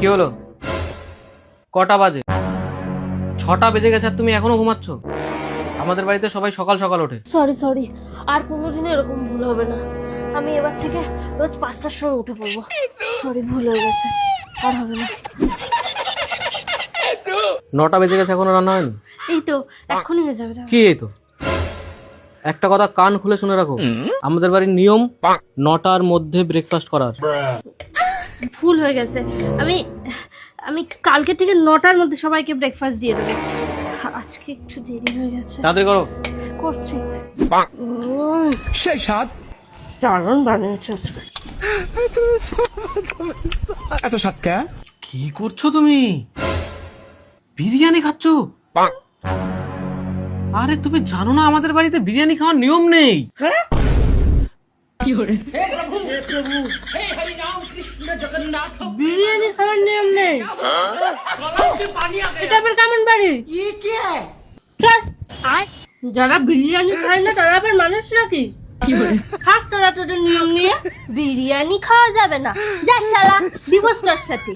কি হলো? কটা বাজে? 6টা বেজে গেছে আর তুমি এখনো ঘুমাচ্ছ? আমাদের বাড়িতে সবাই সকাল সকাল ওঠে। সরি আর কোনোদিনও এরকম ভুল হবে না। আমি এবার থেকে রোজ 5টার সময় উঠে পড়বো। সরি, ভুল হয়ে গেছে, আর হবে না। 9টা বেজে গেছে এখনো রান্না হয়নি? এই তো এখনই হয়ে যাবে। কি এই তো? একটা কথা কান খুলে শুনে রাখো, আমাদের বাড়ির নিয়ম 9টার মধ্যে ব্রেকফাস্ট করার। ভুল হয়ে গেছে। আমি আমি কালকে থেকে 9টার মধ্যে সবাইকে ব্রেকফাস্ট দিয়ে দেবো। আজকে একটু দেরি হয়ে গেছে। তাড়াতাড়ি করো। করছি। সেই স্বাদ দারুণ বানিয়েছে আজকে। এত স্বাদ কে? কি করছো তুমি? বিরিয়ানি খাচ্ছো? আরে তুমি জানো না আমাদের বাড়িতে বিরিয়ানি খাওয়ার নিয়ম নেই? বিরিয়ানি খাওয়ার নিয়ম নেই? এটা আবার কেমন বাড়ি? চল, যারা বিরিয়ানি খায় না তারা আবার মানুষ নাকি? থাক তোরা তোদের নিয়ম নিয়ে। বিরিয়ানি খাওয়া যাবে না, যা শালা ডিভোর্স কর সাথে।